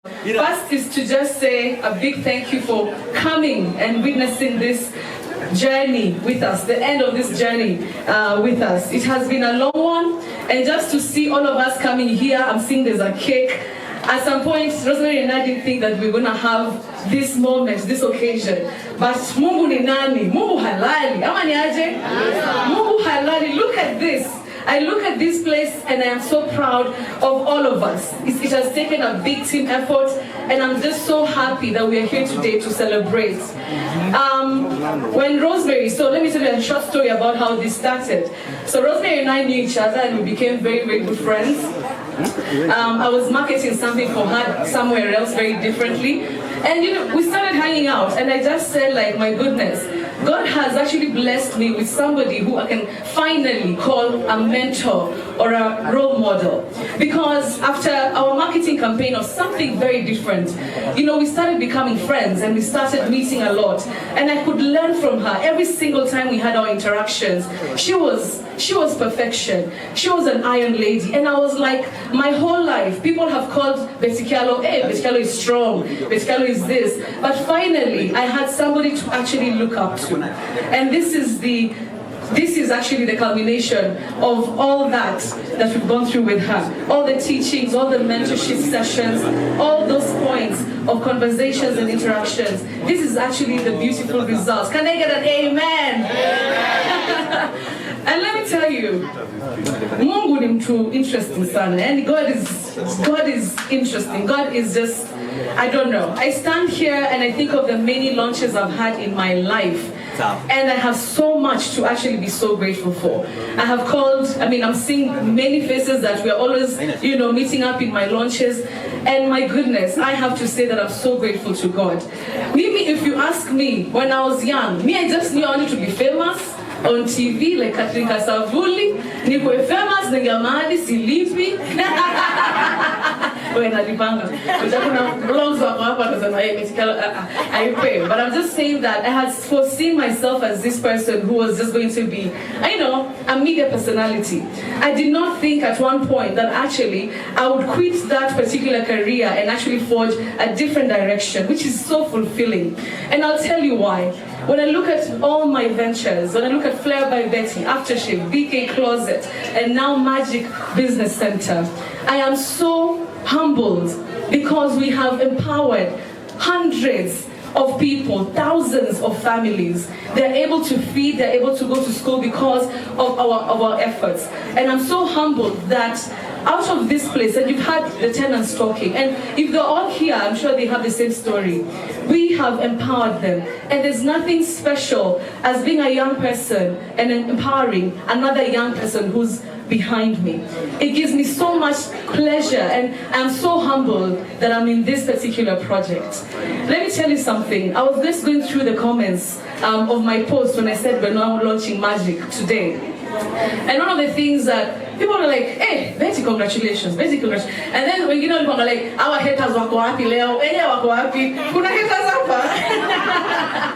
First is to just say a big thank you for coming and witnessing this journey with us, the end of this journey with us. It has been a long one, and just to see all of us coming here, I'm seeing there's a cake. At some point, Rosemary and I didn't think that we were going to have this moment, this occasion. But Mungu ni nani? Mungu halali. Ama ni aje? Mungu halali. Look at this. I look at this place and I am so proud of all of us. It has taken a big team effort, and I'm just so happy that we are here today to celebrate. When Rosemary, so let me tell you a short story about how this started. So Rosemary and I knew each other and we became very, very good friends. I was marketing something for her somewhere else very differently. And we started hanging out, and I just said, like, my goodness, God has actually blessed me with somebody who I can finally call a mentor or a role model. Because after our marketing campaign of something very different, we started becoming friends and we started meeting a lot. And I could learn from her every single time we had our interactions. She was perfection. She was an iron lady. And I was like, my whole life, people have called Betty Kyallo, hey, Betty Kyallo is strong, Betty Kyallo is this. But finally, I had somebody to actually look up to. And this is actually the culmination of all that we've gone through with her. All the teachings, all the mentorship sessions, all those points of conversations and interactions. This is actually the beautiful results. Can I get an amen? Amen. And let me tell you, Mungu ni mtu interesting sana. And God is interesting. God is just, I don't know. I stand here and I think of the many launches I've had in my life. And I have so much to actually be so grateful for. I'm seeing many faces that we are always, meeting up in my launches. And my goodness, I have to say that I'm so grateful to God. Maybe if you ask me, when I was young, I just knew I wanted to be famous on TV, like Katrina Savuli, niko famous, ningamadi, silipi. I pray. But I'm just saying that I had foreseen myself as this person who was just going to be, a media personality. I did not think at one point that actually I would quit that particular career and actually forge a different direction, which is so fulfilling. And I'll tell you why. When I look at all my ventures, when I look at Flair by Betty, Aftershave, BK Closet, and now Magic Business Center, I am so humbled because we have empowered hundreds of people, thousands of families. They're able to feed, they're able to go to school because of our efforts. And I'm so humbled that out of this place, and you've had the tenants talking, and if they're all here, I'm sure they have the same story. We have empowered them, and there's nothing special as being a young person and empowering another young person who's behind me. It gives me so much pleasure, and I'm so humbled that I'm in this particular project. Let me tell you something. I was just going through the comments of my post when I said we're now launching Magic today. And one of the things that people are like, hey, Betty, congratulations, Betty, congratulations. And then when people are like, our haters wako wapi leo, wako wapi, kuna haters hapa.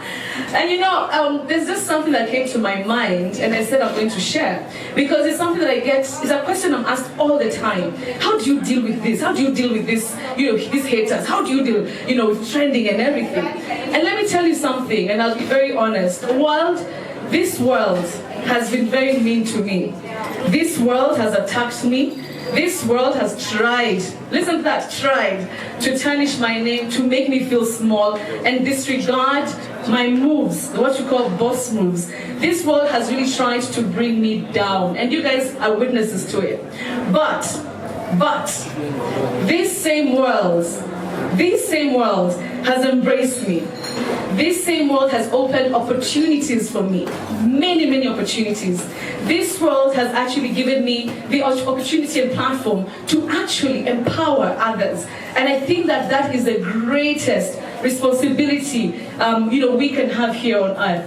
And there's just something that came to my mind, and I said I'm going to share. Because it's something that I get, it's a question I'm asked all the time. How do you deal with this? How do you deal with this, these haters? How do you deal, with trending and everything? And let me tell you something, and I'll be very honest. This world has been very mean to me. This world has attacked me. This world has tried, listen to that, tried to tarnish my name, to make me feel small and disregard my moves, what you call boss moves. This world has really tried to bring me down, and you guys are witnesses to it. But this same world has embraced me. This same world has opened opportunities for me, many, many opportunities. This world has actually given me the opportunity and platform to actually empower others. And I think that is the greatest responsibility we can have here on earth.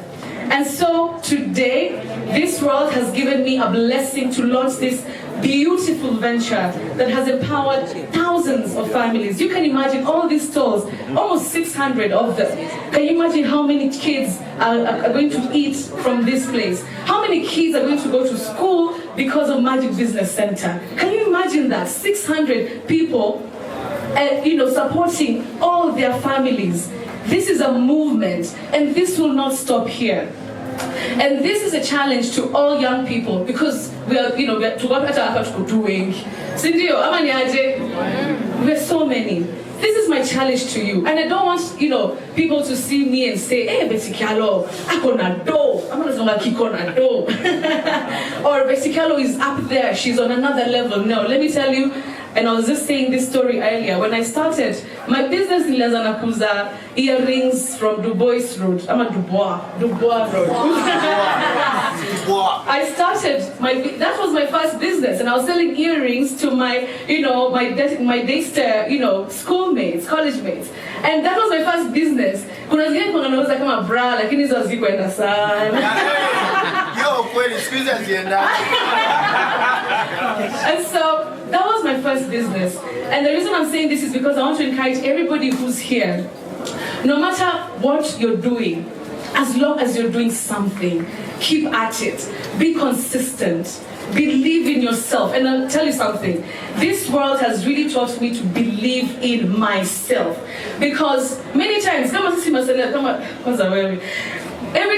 And so today, this world has given me a blessing to launch this beautiful venture that has empowered thousands of families. You can imagine all these stalls, almost 600 of them. Can you imagine how many kids are going to eat from this place? How many kids are going to go to school because of Magic Business Center? Can you imagine that? 600 people supporting all their families. This is a movement, and this will not stop here. And this is a challenge to all young people because we are doing. We're so many. This is my challenge to you. And I don't want, people to see me and say, hey, Betty Kyallo, akona do. I'm not going to kikona do. Or Betty Kyallo is up there. She's on another level. No, let me tell you, and I was just saying this story earlier. When I started, my business in Lazanakuza, earrings from Dubois Road. I'm a Dubois Road. I started, that was my first business, and I was selling earrings to my, my day schoolmates, college mates. And that was my first business. Kuna zingine kuna nauza kama bra, lakini hizo hazikuenda sana. Yo, kweli, squeeze zienda. And so that was my first business. And the reason I'm saying this is because I want to encourage everybody who's here, no matter what you're doing, as long as you're doing something, keep at it. Be consistent. Believe in yourself. And I'll tell you something. This world has really taught me to believe in myself. Because many times, every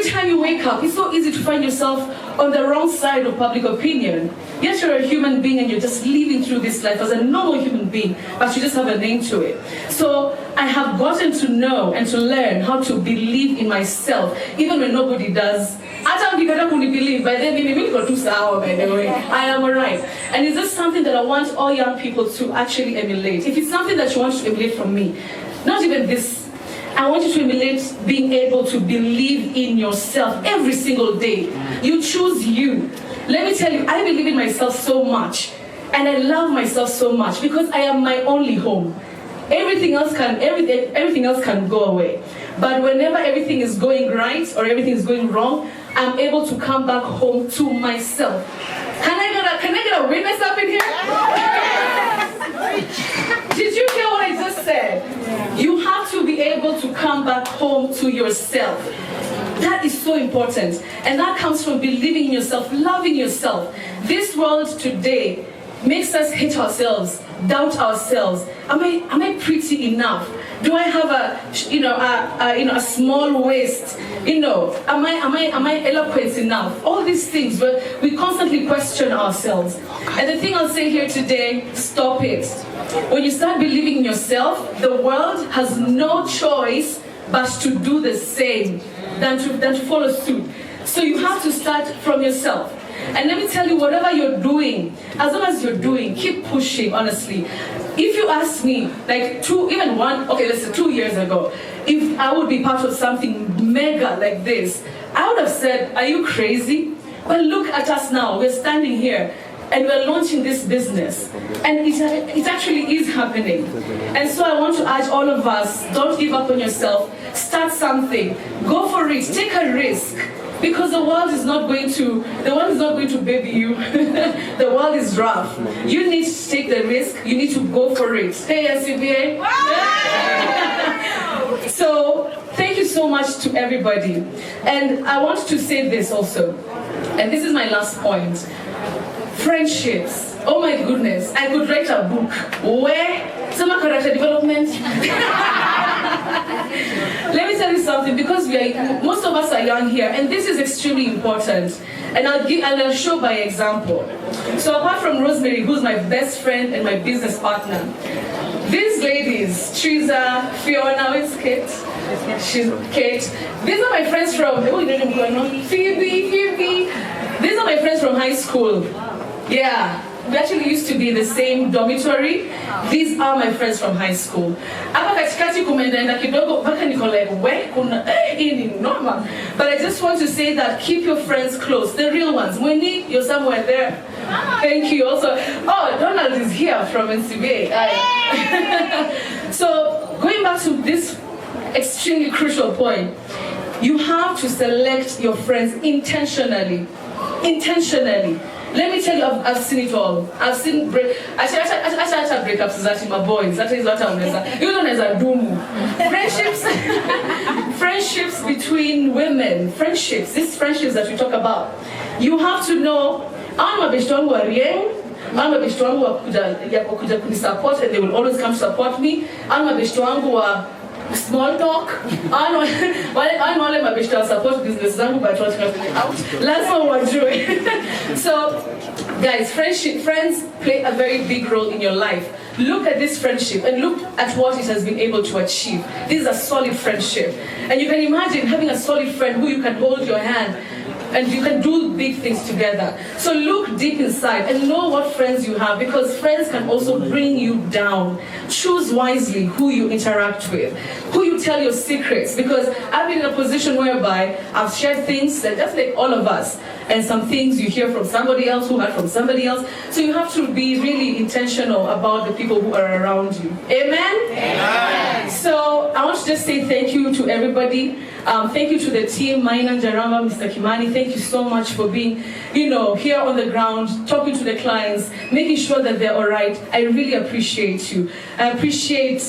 time you wake up, it's so easy to find yourself on the wrong side of public opinion. Yes, you're a human being and you're just living through this life as a normal human being, but you just have a name to it. So I have gotten to know and to learn how to believe in myself, even when nobody does. I don't believe, by then maybe got 2 hours, by the way. I am alright. And it's just something that I want all young people to actually emulate. If it's something that you want to emulate from me, not even this, I want you to emulate being able to believe in yourself every single day. You choose you. Let me tell you, I believe in myself so much, and I love myself so much because I am my only home. Everything else can go away. But whenever everything is going right or everything is going wrong, I'm able to come back home to myself. Can I get a witness up in here? Did you hear what I just said? You have to be able to come back home to yourself. That is so important. And that comes from believing in yourself, loving yourself. This world today makes us hate ourselves, doubt ourselves. Am I pretty enough? Do I have a small waist? Am I eloquent enough? All these things, but we constantly question ourselves. And the thing I'll say here today, stop it. When you start believing in yourself, the world has no choice but to do the same, than to follow suit. So you have to start from yourself. And let me tell you, whatever you're doing, as long as you're doing, keep pushing, honestly. If you ask me, like 2 years ago, if I would be part of something mega like this, I would have said, are you crazy? Well, look at us now. We're standing here and we're launching this business. And it actually is happening. And so I want to urge all of us, don't give up on yourself. Start something. Go for it. Take a risk. Because the world is not going to baby you. The world is rough. You need to take the risk. You need to go for it. Hey, SUBA. So, thank you so much to everybody. And I want to say this also. And this is my last point. Friendships. Oh my goodness. I could write a book. Where? Some character development. Let me tell you something, because most of us are young here, and this is extremely important. And I'll show by example. So apart from Rosemary, who's my best friend and my business partner, these ladies, Teresa, Fiona, where's Kate? She's Kate. These are my friends from Phoebe. These are my friends from high school. Yeah. We actually used to be in the same dormitory. These are my friends from high school. But I just want to say that keep your friends close, the real ones. Winnie, you're somewhere there. Thank you also. Oh, Donald is here from NCBA. So going back to this extremely crucial point, you have to select your friends intentionally. Intentionally. Let me tell you, I've seen it all. I've seen breakups that in my boys. That is what I'm saying. You know, as a doom. Friendships between women. These friendships that we talk about. You have to know, I'm a bishton warrior. Mama beshte wangu wakuja kunisupport and they will always come support me. Mama beshte wangu wa small talk. Wale mabeshte wa support business zangu but what out. Lazima wajue. So guys, friends play a very big role in your life. Look at this friendship and look at what it has been able to achieve. This is a solid friendship. And you can imagine having a solid friend who you can hold your hand and you can do big things together. So look deep inside and know what friends you have, because friends can also bring you down. Choose wisely who you interact with, who you tell your secrets, because I've been in a position whereby I've shared things that just like all of us, and some things you hear from somebody else who heard from somebody else. So you have to be really intentional about the people who are around you. Amen? Amen. So I want to just say thank you to everybody. Thank you to the team, Maina, Jaramba, Mr. Kimani. Thank you so much for being, here on the ground, talking to the clients, making sure that they're all right. I really appreciate you. I appreciate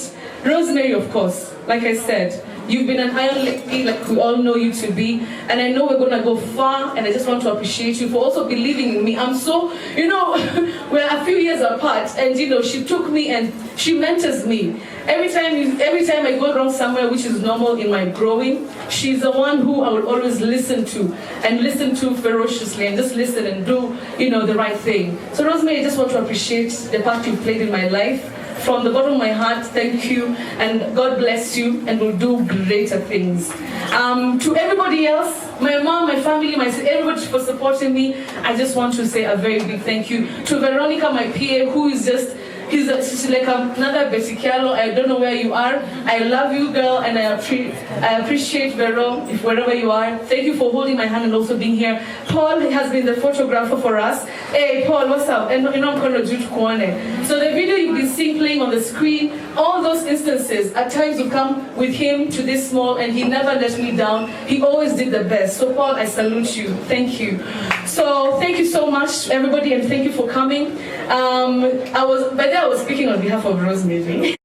Rosemary, of course. Like I said, you've been an iron lady like we all know you to be. And I know we're going to go far, and I just want to appreciate you for also believing in me. I'm so, we're a few years apart, and she took me and she mentors me. Every time I go around somewhere, which is normal in my growing, she's the one who I will always listen to, and listen to ferociously, and just listen and do, the right thing. So Rosemary, I just want to appreciate the part you played in my life. From the bottom of my heart, thank you, and God bless you, and will do greater things. To everybody else, my mom, my family, everybody for supporting me, I just want to say a very big thank you. To Veronica, my PA, who is just, she's like another Betty Kyallo. I don't know where you are. I love you, girl, and I appreciate Vero, if wherever you are. Thank you for holding my hand and also being here. Paul has been the photographer for us. Hey, Paul, what's up? And I'm going to do Kwane. So the video you've been seeing playing on the screen, all those instances, at times you come with him to this small, and he never let me down. He always did the best. So Paul, I salute you. Thank you. So thank you so much, everybody, and thank you for coming. I was speaking on behalf of Rosemary.